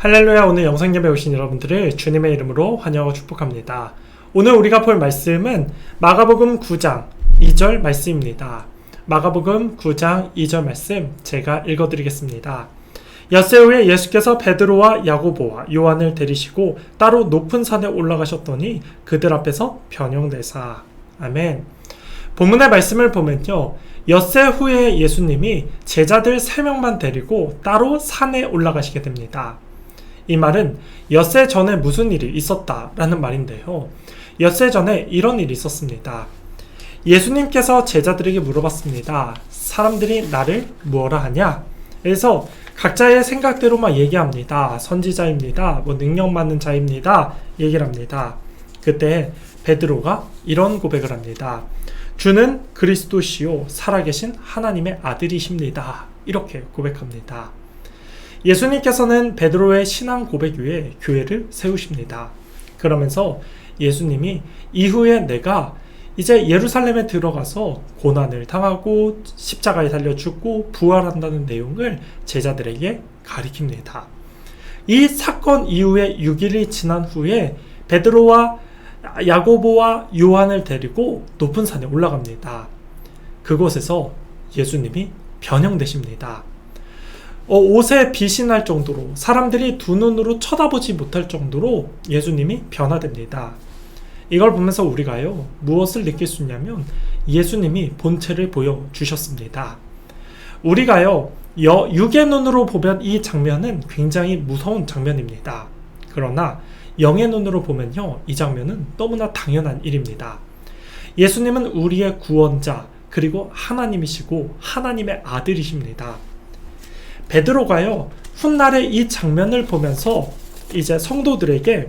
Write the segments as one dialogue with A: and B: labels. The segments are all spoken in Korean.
A: 할렐루야. 오늘 영상 예배 오신 여러분들을 주님의 이름으로 환영하고 축복합니다. 오늘 우리가 볼 말씀은 마가복음 9장 2절 말씀입니다. 마가복음 9장 2절 말씀 제가 읽어드리겠습니다. 엿새 후에 예수께서 베드로와 야고보와 요한을 데리시고 따로 높은 산에 올라가셨더니 그들 앞에서 변형되사. 아멘. 본문의 말씀을 보면요, 엿새 후에 예수님이 제자들 3명만 데리고 따로 산에 올라가시게 됩니다. 이 말은 엿새 전에 무슨 일이 있었다라는 말인데요, 엿새 전에 이런 일이 있었습니다. 예수님께서 제자들에게 물어봤습니다. 사람들이 나를 무엇라 하냐? 그래서 각자의 생각대로 막 얘기합니다. 선지자입니다. 능력 많은 자입니다. 얘기를 합니다. 그때 베드로가 이런 고백을 합니다. 주는 그리스도시요 살아계신 하나님의 아들이십니다. 이렇게 고백합니다. 예수님께서는 베드로의 신앙 고백 위에 교회를 세우십니다. 그러면서 예수님이 이후에 내가 이제 예루살렘에 들어가서 고난을 당하고 십자가에 달려 죽고 부활한다는 내용을 제자들에게 가리킵니다. 이 사건 이후에 6일이 지난 후에 베드로와 야고보와 요한을 데리고 높은 산에 올라갑니다. 그곳에서 예수님이 변형되십니다. 옷에 빛이 날 정도로, 사람들이 두 눈으로 쳐다보지 못할 정도로 예수님이 변화됩니다. 이걸 보면서 우리가요, 무엇을 느낄 수 있냐면 예수님이 본체를 보여주셨습니다. 우리가요, 육의 눈으로 보면 이 장면은 굉장히 무서운 장면입니다. 그러나 영의 눈으로 보면요, 이 장면은 너무나 당연한 일입니다. 예수님은 우리의 구원자, 그리고 하나님이시고 하나님의 아들이십니다. 베드로가요, 훗날에 이 장면을 보면서 이제 성도들에게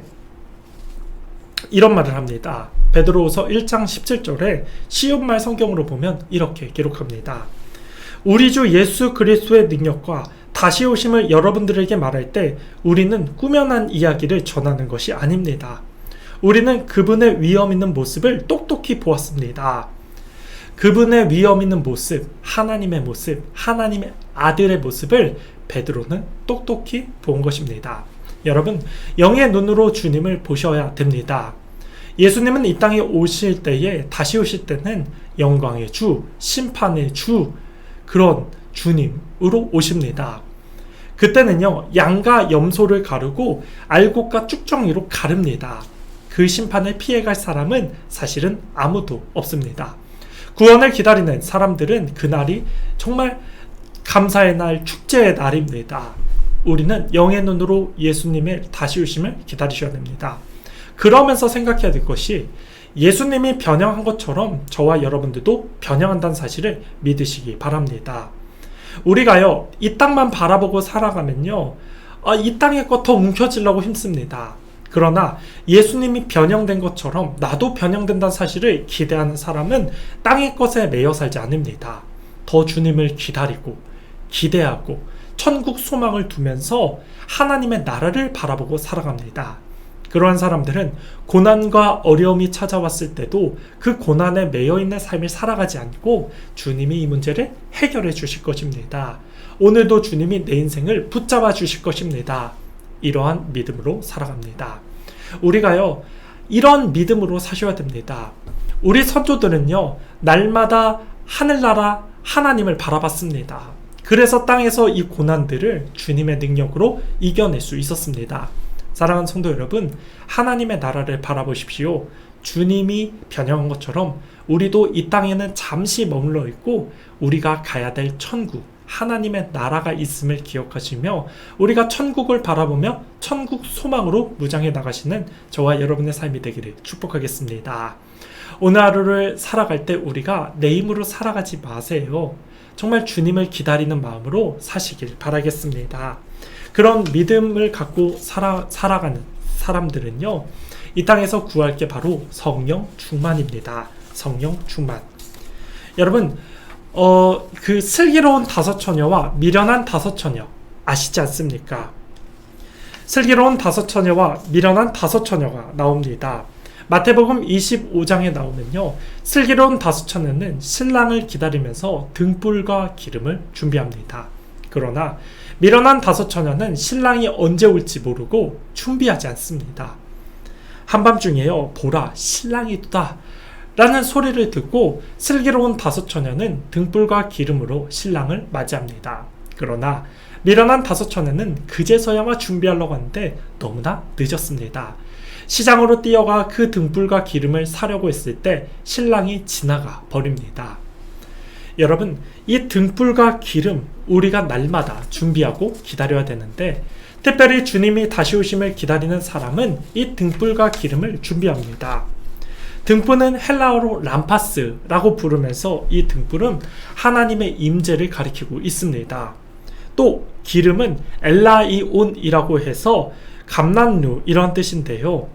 A: 이런 말을 합니다. 베드로후서 1장 17절에 쉬운 말 성경으로 보면 이렇게 기록합니다. 우리 주 예수 그리스도의 능력과 다시 오심을 여러분들에게 말할 때 우리는 꾸며난 이야기를 전하는 것이 아닙니다. 우리는 그분의 위엄 있는 모습을 똑똑히 보았습니다. 그분의 위엄 있는 모습, 하나님의 모습, 하나님의 아들의 모습을 베드로는 똑똑히 본 것입니다. 여러분, 영의 눈으로 주님을 보셔야 됩니다. 예수님은 이 땅에 오실 때에, 다시 오실 때는 영광의 주, 심판의 주, 그런 주님으로 오십니다. 그때는요, 양과 염소를 가르고 알곡과 쭉정이로 가릅니다. 그 심판을 피해갈 사람은 사실은 아무도 없습니다. 구원을 기다리는 사람들은 그날이 정말 감사의 날, 축제의 날입니다. 우리는 영의 눈으로 예수님의 다시 오심을 기다리셔야 됩니다. 그러면서 생각해야 될 것이, 예수님이 변형한 것처럼 저와 여러분들도 변형한다는 사실을 믿으시기 바랍니다. 우리가요, 이 땅만 바라보고 살아가면요, 이 땅의 것 더 움켜쥐려고 힘씁니다. 그러나 예수님이 변형된 것처럼 나도 변형된다는 사실을 기대하는 사람은 땅의 것에 매여 살지 않습니다. 더 주님을 기다리고 기대하고 천국 소망을 두면서 하나님의 나라를 바라보고 살아갑니다. 그러한 사람들은 고난과 어려움이 찾아왔을 때도 그 고난에 매여있는 삶을 살아가지 않고 주님이 이 문제를 해결해 주실 것입니다. 오늘도 주님이 내 인생을 붙잡아 주실 것입니다. 이러한 믿음으로 살아갑니다. 우리가요, 이런 믿음으로 사셔야 됩니다. 우리 선조들은요, 날마다 하늘나라 하나님을 바라봤습니다. 그래서 땅에서 이 고난들을 주님의 능력으로 이겨낼 수 있었습니다. 사랑하는 성도 여러분, 하나님의 나라를 바라보십시오. 주님이 변형한 것처럼 우리도 이 땅에는 잠시 머물러 있고 우리가 가야 될 천국, 하나님의 나라가 있음을 기억하시며 우리가 천국을 바라보며 천국 소망으로 무장해 나가시는 저와 여러분의 삶이 되기를 축복하겠습니다. 오늘 하루를 살아갈 때 우리가 내 힘으로 살아가지 마세요. 정말 주님을 기다리는 마음으로 사시길 바라겠습니다. 그런 믿음을 갖고 살아가는 사람들은요, 이 땅에서 구할 게 바로 성령 충만입니다. 성령 충만. 여러분, 그 슬기로운 5처녀와 미련한 5처녀 아시지 않습니까? 슬기로운 5처녀와 미련한 5처녀가 나옵니다. 마태복음 25장에 나오면요, 슬기로운 5처녀는 신랑을 기다리면서 등불과 기름을 준비합니다. 그러나 미련한 다섯 처녀는 신랑이 언제 올지 모르고 준비하지 않습니다. 한밤중에요, 보라, 신랑이 도다 라는 소리를 듣고 슬기로운 다섯 처녀는 등불과 기름으로 신랑을 맞이합니다. 그러나 미련한 다섯 처녀는 그제서야 준비하려고 하는데 너무나 늦었습니다. 시장으로 뛰어가 그 등불과 기름을 사려고 했을 때 신랑이 지나가 버립니다. 여러분, 이 등불과 기름 우리가 날마다 준비하고 기다려야 되는데 특별히 주님이 다시 오심을 기다리는 사람은 이 등불과 기름을 준비합니다. 등불은 헬라어로 람파스라고 부르면서 이 등불은 하나님의 임재를 가리키고 있습니다. 또 기름은 엘라이온이라고 해서 감람류 이런 뜻인데요.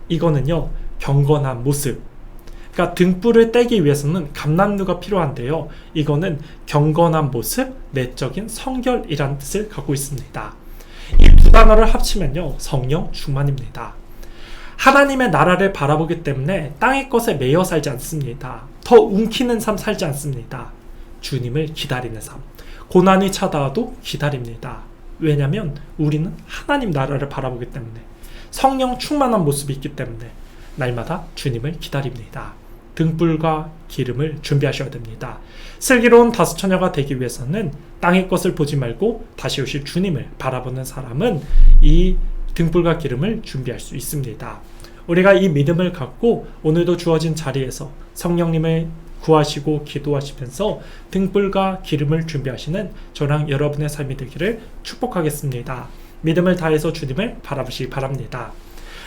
A: 이거는요, 경건한 모습. 그러니까 등불을 떼기 위해서는 감람류가 필요한데요. 이거는 경건한 모습, 내적인 성결이라는 뜻을 갖고 있습니다. 이 두 단어를 합치면요, 성령 충만입니다. 하나님의 나라를 바라보기 때문에 땅의 것에 매여 살지 않습니다. 더 움키는 삶 살지 않습니다. 주님을 기다리는 삶. 고난이 찾아와도 기다립니다. 왜냐하면 우리는 하나님 나라를 바라보기 때문에, 성령 충만한 모습이 있기 때문에 날마다 주님을 기다립니다. 등불과 기름을 준비하셔야 됩니다. 슬기로운 다섯 처녀가 되기 위해서는 땅의 것을 보지 말고 다시 오실 주님을 바라보는 사람은 이 등불과 기름을 준비할 수 있습니다. 우리가 이 믿음을 갖고 오늘도 주어진 자리에서 성령님을 구하시고 기도하시면서 등불과 기름을 준비하시는 저랑 여러분의 삶이 되기를 축복하겠습니다. 믿음을 다해서 주님을 바라보시기 바랍니다.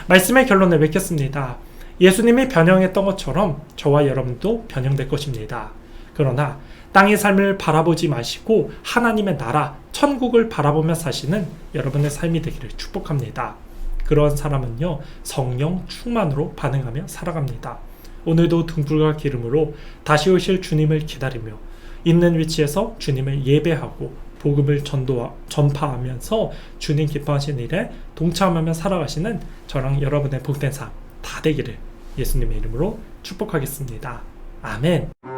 A: 말씀의 결론을 맺겠습니다. 예수님이 변형했던 것처럼 저와 여러분도 변형될 것입니다. 그러나 땅의 삶을 바라보지 마시고 하나님의 나라, 천국을 바라보며 사시는 여러분의 삶이 되기를 축복합니다. 그런 사람은요, 성령 충만으로 반응하며 살아갑니다. 오늘도 등불과 기름으로 다시 오실 주님을 기다리며 있는 위치에서 주님을 예배하고 복음을 전파하면서 주님 기뻐하시는 일에 동참하며 살아가시는 저랑 여러분의 복된 삶 다 되기를 예수님의 이름으로 축복하겠습니다. 아멘.